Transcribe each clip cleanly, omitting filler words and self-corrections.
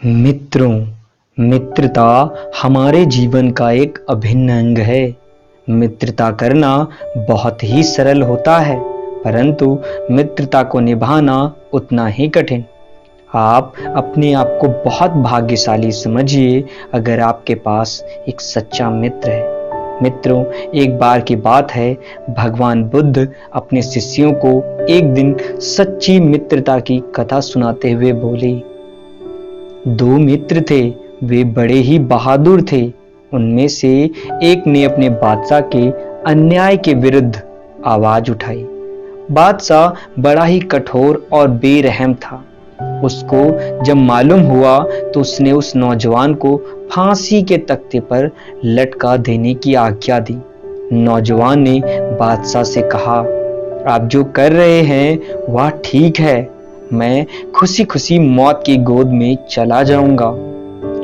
मित्रों, मित्रता हमारे जीवन का एक अभिन्न अंग है। मित्रता करना बहुत ही सरल होता है, परंतु मित्रता को निभाना उतना ही कठिन। आप अपने आप को बहुत भाग्यशाली समझिए अगर आपके पास एक सच्चा मित्र है। मित्रों, एक बार की बात है, भगवान बुद्ध अपने शिष्यों को एक दिन सच्ची मित्रता की कथा सुनाते हुए बोले। दो मित्र थे, वे बड़े ही बहादुर थे। उनमें से एक ने अपने बादशाह के अन्याय के विरुद्ध आवाज उठाई। बादशाह बड़ा ही कठोर और बेरहम था। उसको जब मालूम हुआ तो उसने उस नौजवान को फांसी के तख्ते पर लटका देने की आज्ञा दी। नौजवान ने बादशाह से कहा, आप जो कर रहे हैं वह ठीक है, मैं खुशी खुशी मौत की गोद में चला जाऊंगा,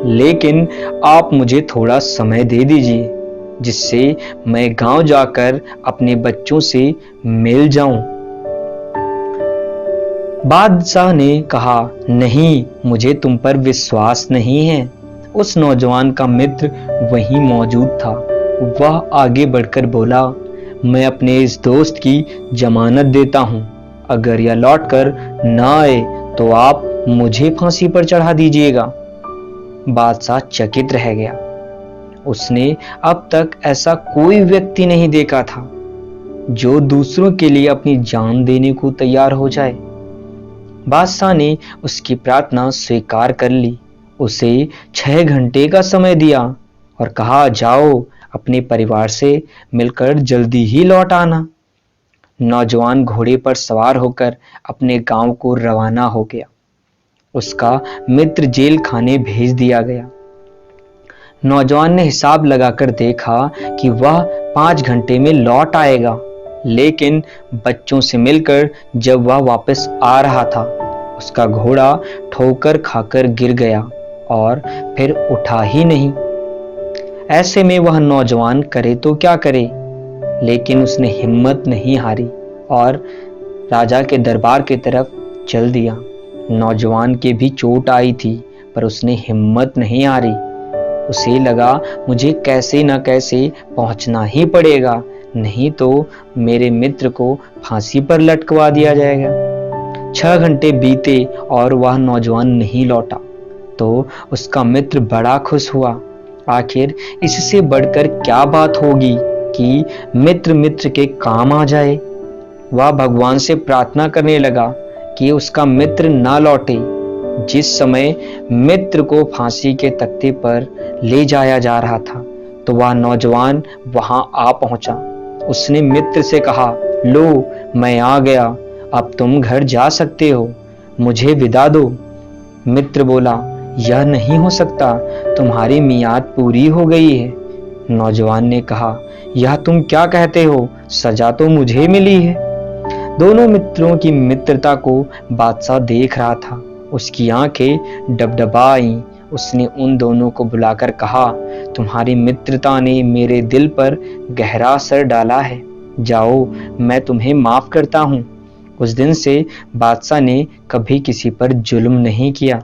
लेकिन आप मुझे थोड़ा समय दे दीजिए जिससे मैं गांव जाकर अपने बच्चों से मिल जाऊं। बादशाह ने कहा, नहीं, मुझे तुम पर विश्वास नहीं है। उस नौजवान का मित्र वहीं मौजूद था। वह आगे बढ़कर बोला, मैं अपने इस दोस्त की जमानत देता हूं, अगर यह लौटकर ना आए तो आप मुझे फांसी पर चढ़ा दीजिएगा। बादशाह चकित रह गया। उसने अब तक ऐसा कोई व्यक्ति नहीं देखा था जो दूसरों के लिए अपनी जान देने को तैयार हो जाए। बादशाह ने उसकी प्रार्थना स्वीकार कर ली। उसे 6 घंटे का समय दिया और कहा, जाओ अपने परिवार से मिलकर जल्दी ही लौट आना। नौजवान घोड़े पर सवार होकर अपने गांव को रवाना हो गया। उसका मित्र जेल खाने भेज दिया गया। नौजवान ने हिसाब लगाकर देखा कि वह 5 घंटे में लौट आएगा, लेकिन बच्चों से मिलकर जब वह वापस आ रहा था, उसका घोड़ा ठोकर खाकर गिर गया और फिर उठा ही नहीं। ऐसे में वह नौजवान करे तो क्या करे, लेकिन उसने हिम्मत नहीं हारी और राजा के दरबार की तरफ चल दिया। नौजवान के भी चोट आई थी, पर उसने हिम्मत नहीं हारी। उसे लगा, मुझे कैसे न कैसे पहुंचना ही पड़ेगा, नहीं तो मेरे मित्र को फांसी पर लटकवा दिया जाएगा। 6 घंटे बीते और वह नौजवान नहीं लौटा तो उसका मित्र बड़ा खुश हुआ। आखिर इससे बढ़कर क्या बात होगी कि मित्र मित्र के काम आ जाए। वह भगवान से प्रार्थना करने लगा कि उसका मित्र ना लौटे। जिस समय मित्र को फांसी के तख्ते पर ले जाया जा रहा था तो वह नौजवान वहां आ पहुंचा। उसने मित्र से कहा, लो, मैं आ गया, अब तुम घर जा सकते हो, मुझे विदा दो। मित्र बोला, यह नहीं हो सकता, तुम्हारी मियाद पूरी हो गई है। नौजवान ने कहा, यह तुम क्या कहते हो, सजा तो मुझे मिली है। दोनों मित्रों की मित्रता को बादशाह देख रहा था। उसकी आंखें डबडबा आईं। उसने उन दोनों को बुलाकर कहा, तुम्हारी मित्रता ने मेरे दिल पर गहरा असर डाला है, जाओ, मैं तुम्हें माफ करता हूँ। उस दिन से बादशाह ने कभी किसी पर जुल्म नहीं किया।